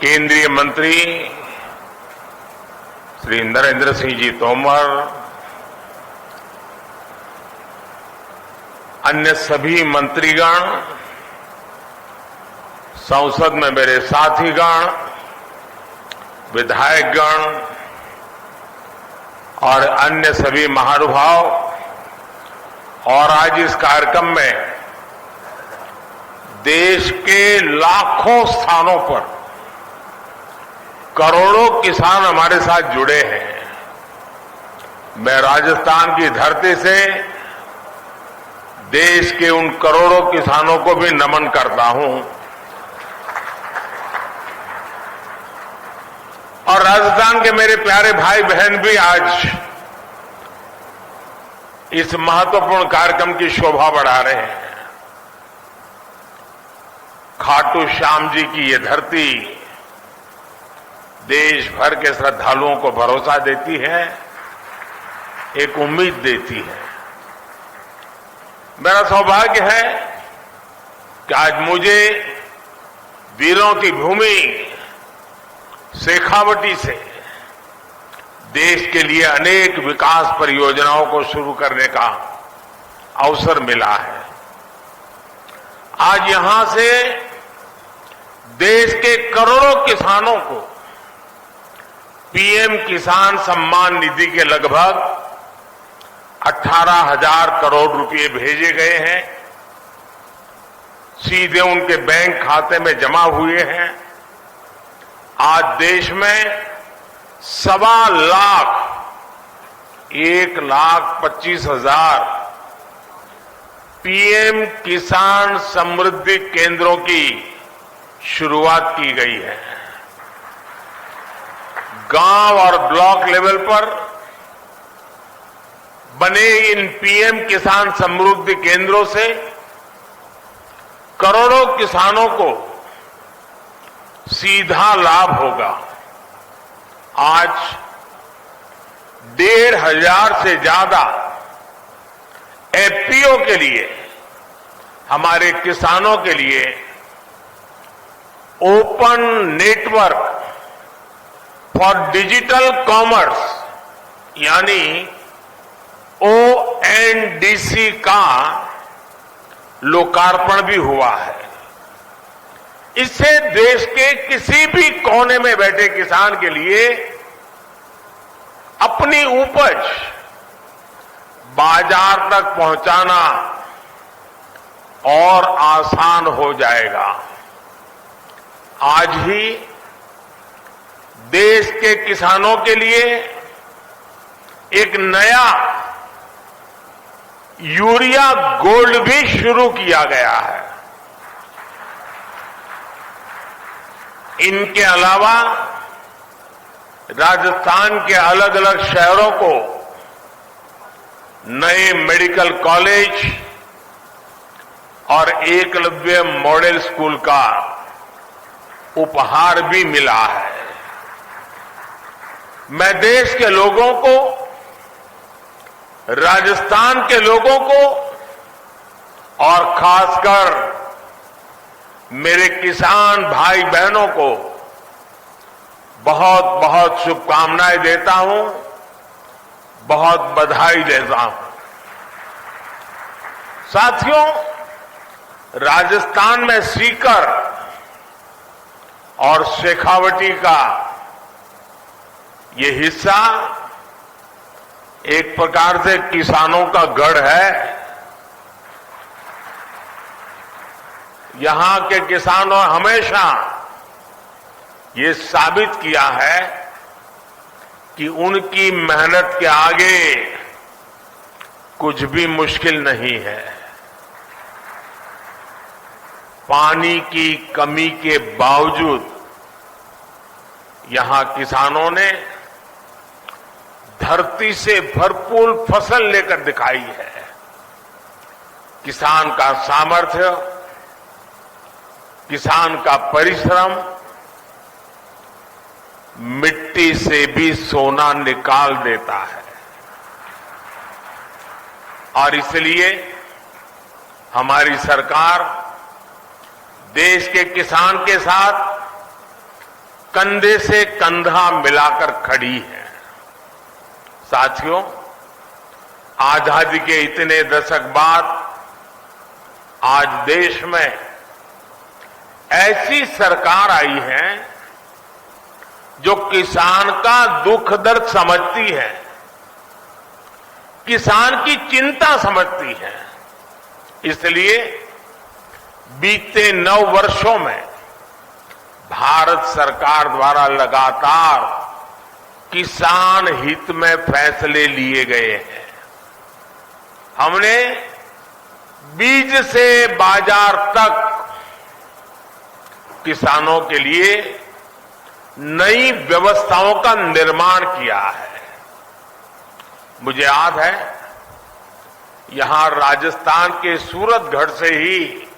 केंद्रीय मंत्री श्री नरेंद्र सिंह जी तोमर, अन्य सभी मंत्रीगण, संसद में मेरे साथीगण, विधायकगण और अन्य सभी महानुभाव, और आज इस कार्यक्रम में देश के लाखों स्थानों पर करोड़ों किसान हमारे साथ जुड़े हैं। मैं राजस्थान की धरती से देश के उन करोड़ों किसानों को भी नमन करता हूं और राजस्थान के मेरे प्यारे भाई बहन भी आज इस महत्वपूर्ण कार्यक्रम की शोभा बढ़ा रहे हैं। खाटू श्याम जी की ये धरती देश भर के श्रद्धालुओं को भरोसा देती है, एक उम्मीद देती है। मेरा सौभाग्य है कि आज मुझे वीरों की भूमि शेखावटी से देश के लिए अनेक विकास परियोजनाओं को शुरू करने का अवसर मिला है। आज यहां से देश के करोड़ों किसानों को पीएम किसान सम्मान निधि के लगभग 18,000 करोड़ रुपए भेजे गए हैं, सीधे उनके बैंक खाते में जमा हुए हैं। आज देश में 1,25,000 पीएम किसान समृद्धि केंद्रों की शुरुआत की गई है। गांव और ब्लॉक लेवल पर बने इन पीएम किसान समृद्धि केंद्रों से करोड़ों किसानों को सीधा लाभ होगा। आज 1,500 से ज्यादा एफपीओ के लिए, हमारे किसानों के लिए open network for digital commerce यानी ONDC का लोकार्पण भी हुआ है। इससे देश के किसी भी कोने में बैठे किसान के लिए अपनी उपज बाजार तक पहुंचाना और आसान हो जाएगा। आज ही देश के किसानों के लिए एक नया यूरिया गोल्ड भी शुरू किया गया है। इनके अलावा राजस्थान के अलग अलग शहरों को नए मेडिकल कॉलेज और एकलव्य मॉडल स्कूल का उपहार भी मिला है। मैं देश के लोगों को, राजस्थान के लोगों को और खासकर मेरे किसान भाई बहनों को बहुत बहुत शुभकामनाएं देता हूं, बहुत बधाई देता हूं। साथियों, राजस्थान में सीकर और शेखावटी का ये हिस्सा एक प्रकार से किसानों का गढ़ है। यहां के किसानों हमेशा ये साबित किया है कि उनकी मेहनत के आगे कुछ भी मुश्किल नहीं है। पानी की कमी के बावजूद यहां किसानों ने धरती से भरपूर फसल लेकर दिखाई है। किसान का सामर्थ्य, किसान का परिश्रम मिट्टी से भी सोना निकाल देता है। और इसलिए हमारी सरकार देश के किसान के साथ कंधे से कंधा मिलाकर खड़ी है। साथियों, आजादी के इतने दशक बाद आज देश में ऐसी सरकार आई है जो किसान का दुख दर्द समझती है, किसान की चिंता समझती है। इसलिए बीते 9 वर्षों में भारत सरकार द्वारा लगातार किसान हित में फैसले लिए गए हैं। हमने बीज से बाजार तक किसानों के लिए नई व्यवस्थाओं का निर्माण किया है। मुझे याद है, यहां राजस्थान के सूरतगढ़ से ही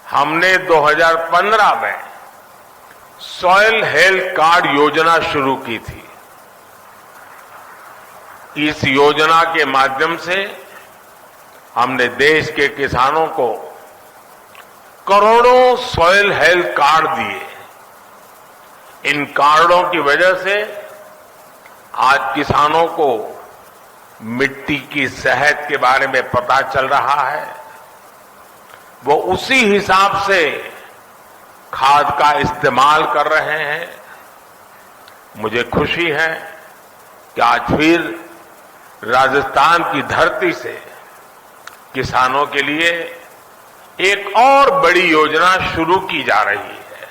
हमने 2015 में सॉइल हेल्थ कार्ड योजना शुरू की थी। इस योजना के माध्यम से हमने देश के किसानों को करोड़ों सॉइल हेल्थ कार्ड दिए। इन कार्डों की वजह से आज किसानों को मिट्टी की सेहत के बारे में पता चल रहा है। वो उसी हिसाब से खाद का इस्तेमाल कर रहे हैं। मुझे खुशी है कि आज फिर राजस्थान की धरती से किसानों के लिए एक और बड़ी योजना शुरू की जा रही है।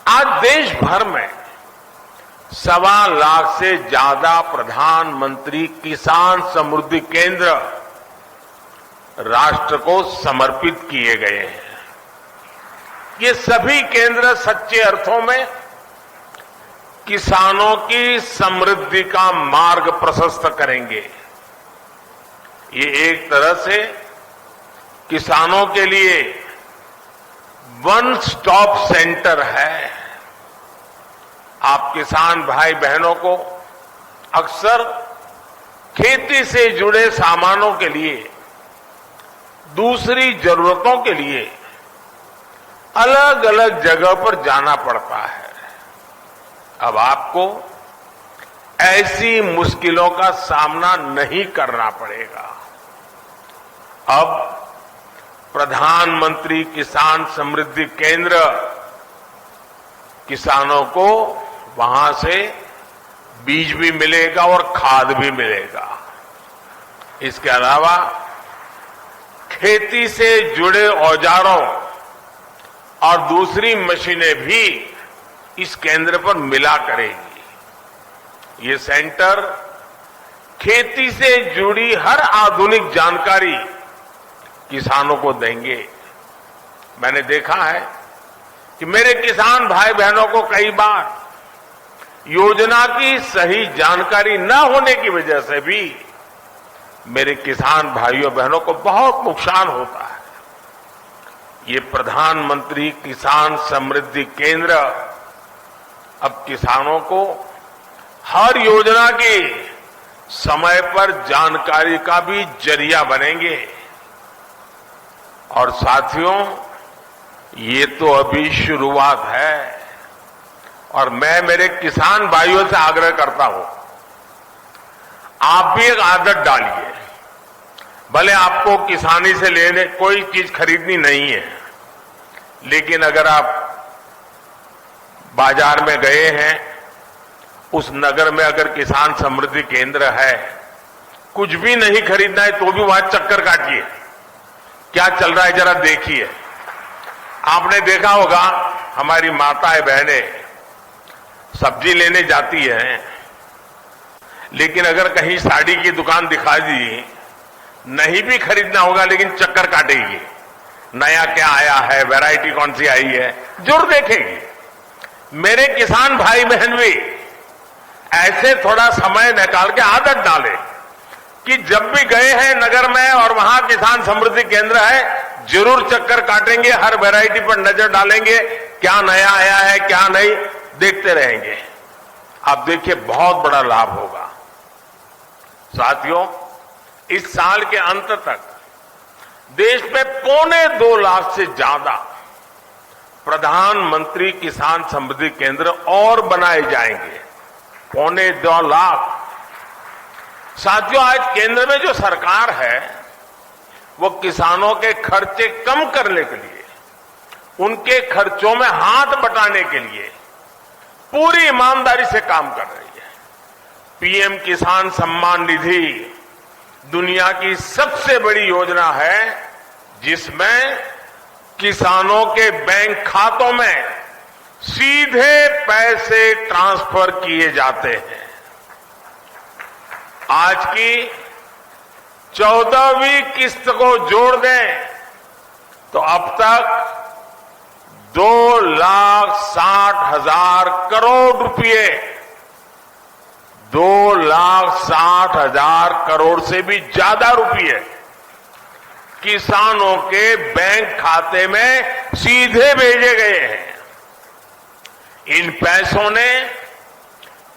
आज देश भर में 1.25 लाख से ज्यादा प्रधानमंत्री किसान समृद्धि केंद्र राष्ट्र को समर्पित किए गए हैं। ये सभी केंद्र सच्चे अर्थों में किसानों की समृद्धि का मार्ग प्रशस्त करेंगे। ये एक तरह से किसानों के लिए वन स्टॉप सेंटर है। आप किसान भाई बहनों को अक्सर खेती से जुड़े सामानों के लिए, दूसरी जरूरतों के लिए अलग अलग जगह पर जाना पड़ता है। अब आपको ऐसी मुश्किलों का सामना नहीं करना पड़ेगा। अब प्रधानमंत्री किसान समृद्धि केंद्र किसानों को वहां से बीज भी मिलेगा और खाद भी मिलेगा। इसके अलावा खेती से जुड़े औजारों और दूसरी मशीनें भी इस केंद्र पर मिला करेगी। ये सेंटर खेती से जुड़ी हर आधुनिक जानकारी किसानों को देंगे। मैंने देखा है कि मेरे किसान भाई बहनों को कई बार योजना की सही जानकारी न होने की वजह से भी मेरे किसान भाइयों बहनों को बहुत नुकसान होता है। ये प्रधानमंत्री किसान समृद्धि केंद्र अब किसानों को हर योजना की समय पर जानकारी का भी जरिया बनेंगे। और साथियों, ये तो अभी शुरुआत है और मैं मेरे किसान भाइयों से आग्रह करता हूं, आप भी एक आदत डालिए। भले आपको किसानी से लेने कोई चीज खरीदनी नहीं है, लेकिन अगर आप बाजार में गए हैं, उस नगर में अगर किसान समृद्धि केंद्र है, कुछ भी नहीं खरीदना है तो भी वहां चक्कर काटिए, क्या चल रहा है जरा देखिए। आपने देखा होगा हमारी माताएं बहनें सब्जी लेने जाती हैं, लेकिन अगर कहीं साड़ी की दुकान दिखा दी, नहीं भी खरीदना होगा लेकिन चक्कर काटेगी, नया क्या आया है, वैरायटी कौन सी आई है, जरूर देखेगी। मेरे किसान भाई बहन भी ऐसे थोड़ा समय निकाल के आदत डाले कि जब भी गए हैं नगर में और वहां किसान समृद्धि केंद्र है, जरूर चक्कर काटेंगे, हर वैरायटी पर नजर डालेंगे, क्या नया आया है क्या नहीं, देखते रहेंगे। आप देखिए बहुत बड़ा लाभ होगा। साथियों, इस साल के अंत तक देश में 2.25 लाख से ज्यादा प्रधानमंत्री किसान समृद्धि केंद्र और बनाए जाएंगे, 2.25 लाख। साथियों, आज केंद्र में जो सरकार है वो किसानों के खर्चे कम करने के लिए, उनके खर्चों में हाथ बटाने के लिए पूरी ईमानदारी से काम कर रही है। पीएम किसान सम्मान निधि दुनिया की सबसे बड़ी योजना है जिसमें किसानों के बैंक खातों में सीधे पैसे ट्रांसफर किए जाते हैं। आज की 14वीं किस्त को जोड़ दें तो अब तक 2,60,000 करोड़ रुपए, 2,60,000 करोड़ से भी ज्यादा रुपए किसानों के बैंक खाते में सीधे भेजे गए हैं। इन पैसों ने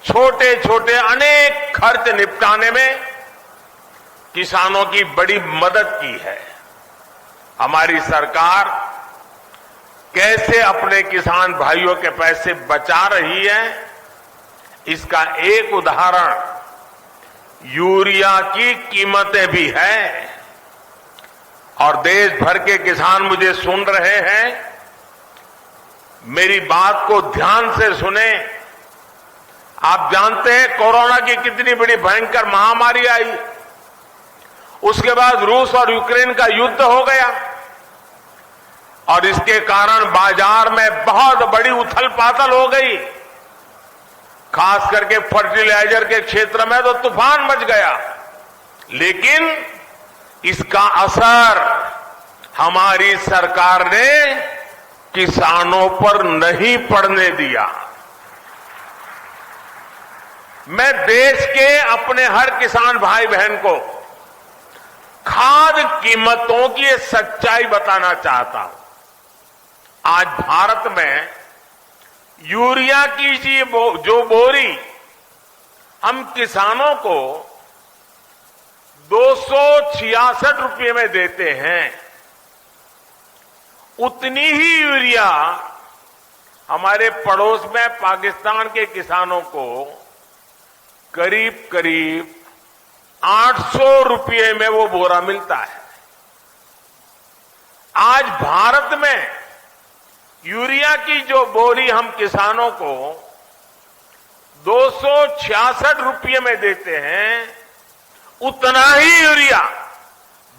छोटे छोटे अनेक खर्च निपटाने में किसानों की बड़ी मदद की है। हमारी सरकार कैसे अपने किसान भाइयों के पैसे बचा रही है, इसका एक उदाहरण यूरिया की कीमतें भी है। और देश भर के किसान मुझे सुन रहे हैं, मेरी बात को ध्यान से सुने। आप जानते हैं कोरोना की कितनी बड़ी भयंकर महामारी आई, उसके बाद रूस और यूक्रेन का युद्ध हो गया और इसके कारण बाजार में बहुत बड़ी उथल पाथल हो गई। खास करके फर्टिलाइजर के क्षेत्र में तो तूफान मच गया, लेकिन इसका असर हमारी सरकार ने किसानों पर नहीं पड़ने दिया। मैं देश के अपने हर किसान भाई बहन को खाद कीमतों की ये सच्चाई बताना चाहता हूं। आज भारत में यूरिया की जो बोरी हम किसानों को 266 रुपये में देते हैं, उतनी ही यूरिया हमारे पड़ोस में पाकिस्तान के किसानों को करीब करीब 800 रुपये में वो बोरा मिलता है। आज भारत में यूरिया की जो बोरी हम किसानों को 266 रुपये में देते हैं, उतना ही यूरिया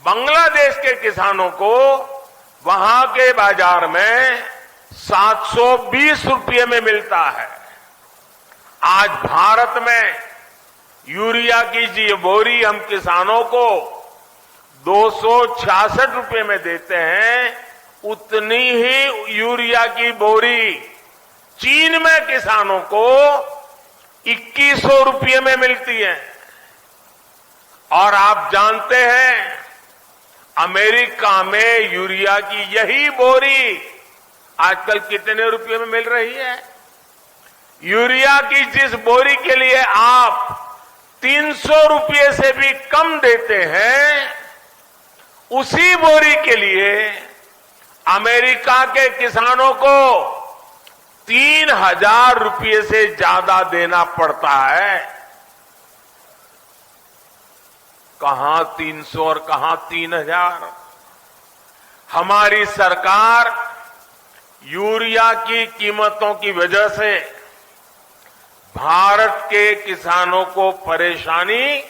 बांग्लादेश के किसानों को वहां के बाजार में 720 रुपये में मिलता है। आज भारत में यूरिया की जी बोरी हम किसानों को 266 रुपये में देते हैं, उतनी ही यूरिया की बोरी चीन में किसानों को 2100 रुपये में मिलती है। और आप जानते हैं अमेरिका में यूरिया की यही बोरी आजकल कितने रुपये में मिल रही है? यूरिया की जिस बोरी के लिए आप 300 रुपये से भी कम देते हैं, उसी बोरी के लिए अमेरिका के किसानों को 3,000 रुपये से ज्यादा देना पड़ता है। कहां 300 और कहां 3,000? हमारी सरकार यूरिया की कीमतों की वजह से भारत के किसानों को परेशानी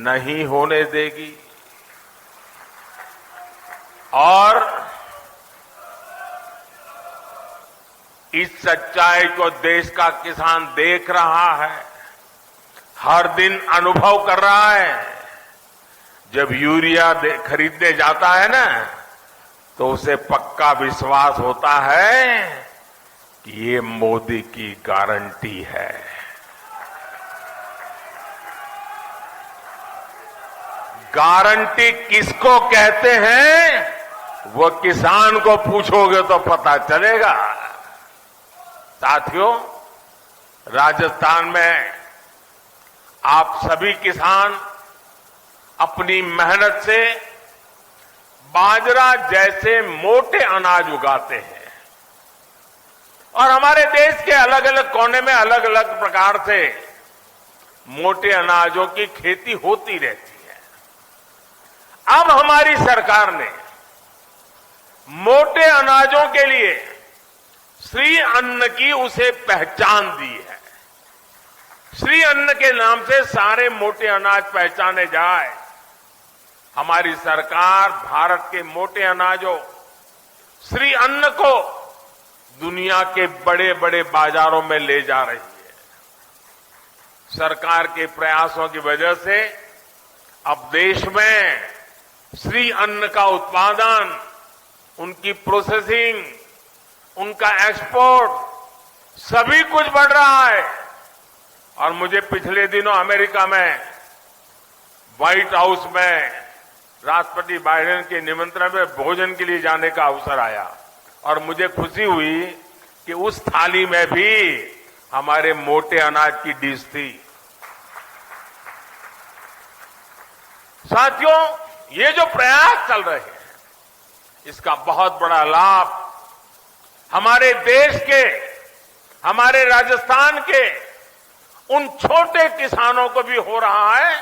नहीं होने देगी। और इस सच्चाई को देश का किसान देख रहा है, हर दिन अनुभव कर रहा है। जब यूरिया खरीदने जाता है ना, तो उसे पक्का विश्वास होता है कि ये मोदी की गारंटी है। गारंटी किसको कहते हैं वो किसान को पूछोगे तो पता चलेगा। साथियों, राजस्थान में आप सभी किसान अपनी मेहनत से बाजरा जैसे मोटे अनाज उगाते हैं। और हमारे देश के अलग अलग कोने में अलग अलग प्रकार से मोटे अनाजों की खेती होती रहती है। अब हमारी सरकार ने मोटे अनाजों के लिए श्री अन्न की उसे पहचान दी है। श्री अन्न के नाम से सारे मोटे अनाज पहचाने जाए। हमारी सरकार भारत के मोटे अनाजों श्री अन्न को दुनिया के बड़े बड़े बाजारों में ले जा रही है। सरकार के प्रयासों की वजह से अब देश में श्री अन्न का उत्पादन, उनकी प्रोसेसिंग, उनका एक्सपोर्ट सभी कुछ बढ़ रहा है। और मुझे पिछले दिनों अमेरिका में व्हाइट हाउस में राष्ट्रपति बाइडेन के निमंत्रण में भोजन के लिए जाने का अवसर आया और मुझे खुशी हुई कि उस थाली में भी हमारे मोटे अनाज की डिश थी। साथियों, ये जो प्रयास चल रहे हैं, इसका बहुत बड़ा लाभ हमारे देश के, हमारे राजस्थान के उन छोटे किसानों को भी हो रहा है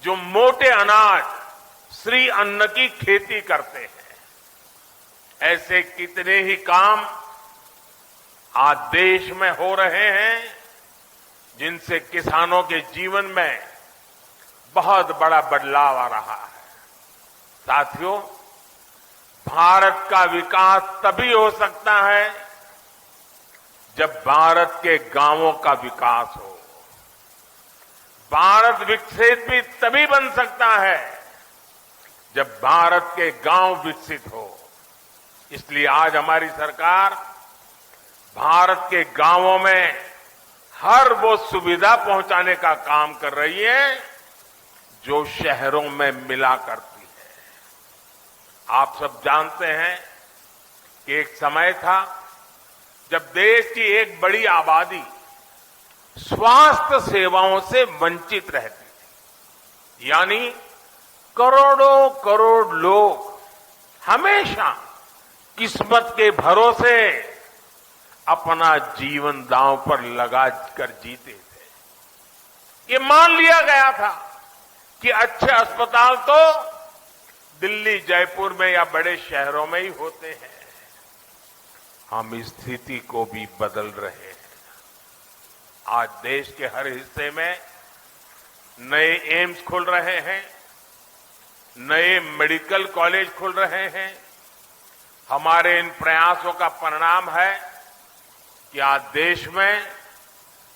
जो मोटे अनाज श्री अन्न की खेती करते हैं। ऐसे कितने ही काम आज देश में हो रहे हैं जिनसे किसानों के जीवन में बहुत बड़ा बदलाव आ रहा है। साथियों, भारत का विकास तभी हो सकता है जब भारत के गांवों का विकास हो। भारत विकसित भी तभी बन सकता है जब भारत के गांव विकसित हो। इसलिए आज हमारी सरकार भारत के गांवों में हर वो सुविधा पहुंचाने का काम कर रही है जो शहरों में मिला करती है। आप सब जानते हैं कि एक समय था जब देश की एक बड़ी आबादी स्वास्थ्य सेवाओं से वंचित रहती थी। यानी करोड़ों करोड़ लोग हमेशा किस्मत के भरोसे अपना जीवन दांव पर लगा कर जीते थे। ये मान लिया गया था कि अच्छे अस्पताल तो दिल्ली, जयपुर में या बड़े शहरों में ही होते हैं। हम इस स्थिति को भी बदल रहे हैं। आज देश के हर हिस्से में नए एम्स खुल रहे हैं, नए मेडिकल कॉलेज खुल रहे हैं। हमारे इन प्रयासों का परिणाम है कि आज देश में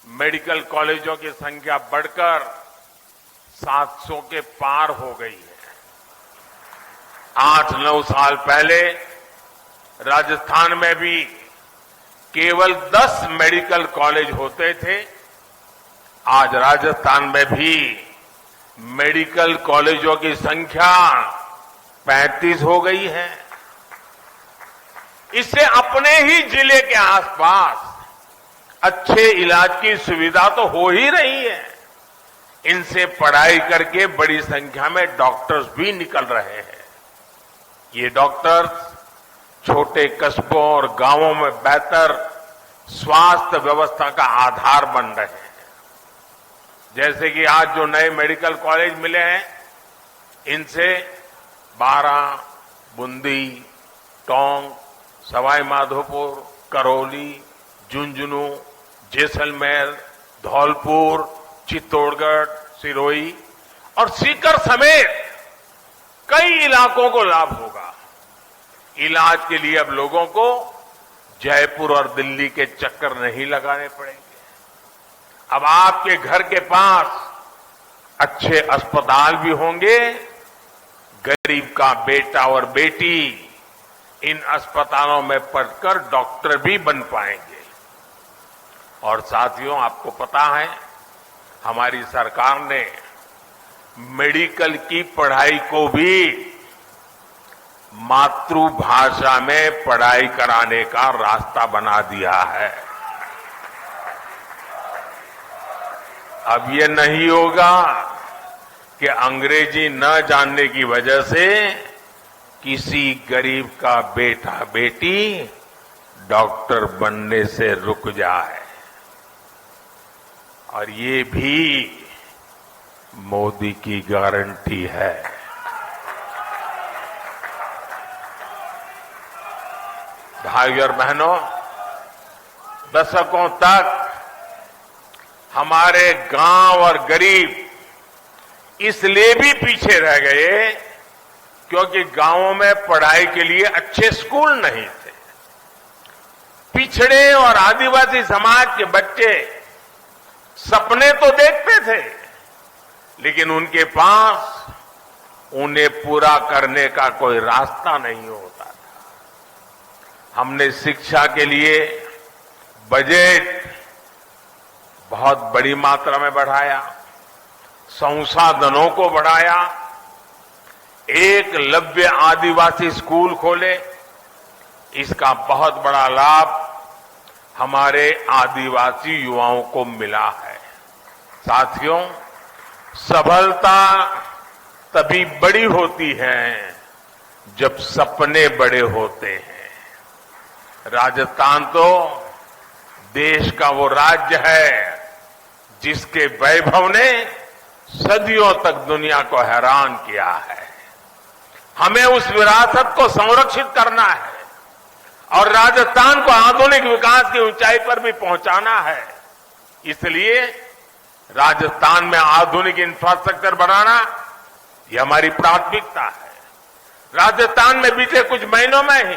मेडिकल कॉलेजों की संख्या बढ़कर 700 के पार हो गई है। 8-9 साल पहले राजस्थान में भी केवल 10 मेडिकल कॉलेज होते थे। आज राजस्थान में भी मेडिकल कॉलेजों की संख्या 35 हो गई है। इससे अपने ही जिले के आसपास अच्छे इलाज की सुविधा तो हो ही रही है। इनसे पढ़ाई करके बड़ी संख्या में डॉक्टर्स भी निकल रहे हैं। ये डॉक्टर्स छोटे कस्बों और गांवों में बेहतर स्वास्थ्य व्यवस्था का आधार बन रहे हैं। जैसे कि आज जो नए मेडिकल कॉलेज मिले हैं, इनसे बारा, बूंदी, टोंक, सवाई माधोपुर, करौली, झुंझुनू, जैसलमेर, धौलपुर, चित्तौड़गढ़, सिरोही और सीकर समेत कई इलाकों को लाभ होगा। इलाज के लिए अब लोगों को जयपुर और दिल्ली के चक्कर नहीं लगाने पड़ेंगे। अब आपके घर के पास अच्छे अस्पताल भी होंगे। गरीब का बेटा और बेटी इन अस्पतालों में पढ़कर डॉक्टर भी बन पाएंगे। और साथियों, आपको पता है हमारी सरकार ने मेडिकल की पढ़ाई को भी मातृभाषा में पढ़ाई कराने का रास्ता बना दिया है। अब ये नहीं होगा कि अंग्रेजी न जानने की वजह से किसी गरीब का बेटा बेटी डॉक्टर बनने से रुक जाए। और ये भी मोदी की गारंटी है। भाइयों और बहनों, दशकों तक हमारे गांव और गरीब इसलिए भी पीछे रह गए क्योंकि गांवों में पढ़ाई के लिए अच्छे स्कूल नहीं थे। पिछड़े और आदिवासी समाज के बच्चे सपने तो देखते थे, लेकिन उनके पास उन्हें पूरा करने का कोई रास्ता नहीं होता था। हमने शिक्षा के लिए बजट बहुत बड़ी मात्रा में बढ़ाया, संसाधनों को बढ़ाया, एकलव्य आदिवासी स्कूल खोले। इसका बहुत बड़ा लाभ हमारे आदिवासी युवाओं को मिला है। साथियों, सफलता तभी बड़ी होती है जब सपने बड़े होते हैं। राजस्थान तो देश का वो राज्य है जिसके वैभव ने सदियों तक दुनिया को हैरान किया है। हमें उस विरासत को संरक्षित करना है और राजस्थान को आधुनिक विकास की ऊंचाई पर भी पहुंचाना है। इसलिए राजस्थान में आधुनिक इंफ्रास्ट्रक्चर बनाना ये हमारी प्राथमिकता है। राजस्थान में बीते कुछ महीनों में ही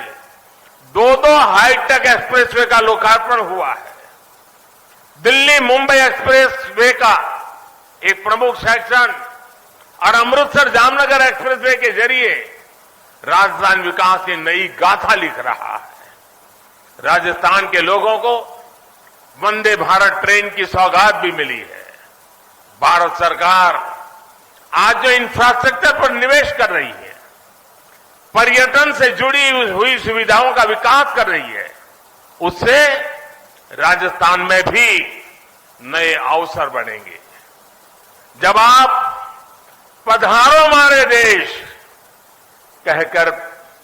दो हाईटेक एक्सप्रेसवे का लोकार्पण हुआ है। दिल्ली मुंबई एक्सप्रेसवे का एक प्रमुख सेक्शन और अमृतसर जामनगर एक्सप्रेसवे के जरिए राजस्थान विकास की नई गाथा लिख रहा है। राजस्थान के लोगों को वंदे भारत ट्रेन की सौगात भी मिली है। भारत सरकार आज जो इंफ्रास्ट्रक्चर पर निवेश कर रही है, पर्यटन से जुड़ी हुई सुविधाओं का विकास कर रही है, उससे राजस्थान में भी नए अवसर बनेंगे। जब आप पधारो हमारे देश कहकर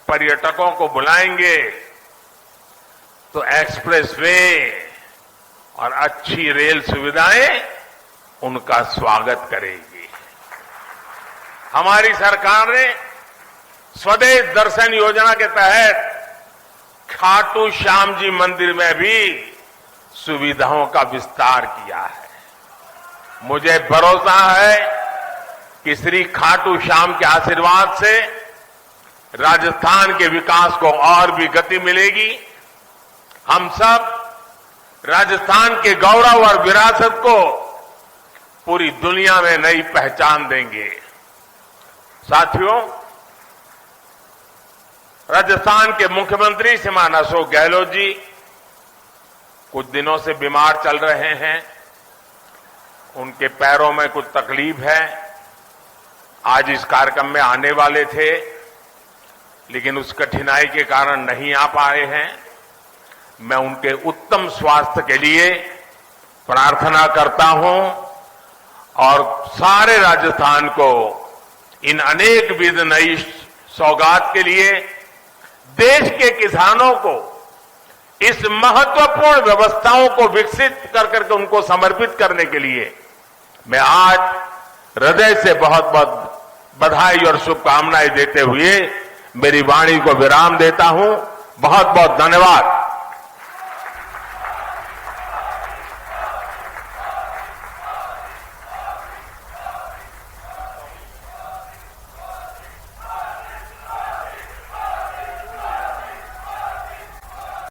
पर्यटकों को बुलाएंगे तो एक्सप्रेसवे और अच्छी रेल सुविधाएं उनका स्वागत करेगी। हमारी सरकार ने स्वदेश दर्शन योजना के तहत खाटू श्याम जी मंदिर में भी सुविधाओं का विस्तार किया है। मुझे भरोसा है कि श्री खाटू श्याम के आशीर्वाद से राजस्थान के विकास को और भी गति मिलेगी। हम सब राजस्थान के गौरव और विरासत को पूरी दुनिया में नई पहचान देंगे। साथियों, राजस्थान के मुख्यमंत्री श्रीमान अशोक गहलोत जी कुछ दिनों से बीमार चल रहे हैं। उनके पैरों में कुछ तकलीफ है। आज इस कार्यक्रम में आने वाले थे, लेकिन उस कठिनाई के कारण नहीं आ पाए हैं। मैं उनके उत्तम स्वास्थ्य के लिए प्रार्थना करता हूं और सारे राजस्थान को इन अनेक विध नई सौगात के लिए, देश के किसानों को इस महत्वपूर्ण व्यवस्थाओं को विकसित कर करके उनको समर्पित करने के लिए मैं आज हृदय से बहुत बहुत बधाई और शुभकामनाएं देते हुए मेरी वाणी को विराम देता हूं। बहुत बहुत धन्यवाद।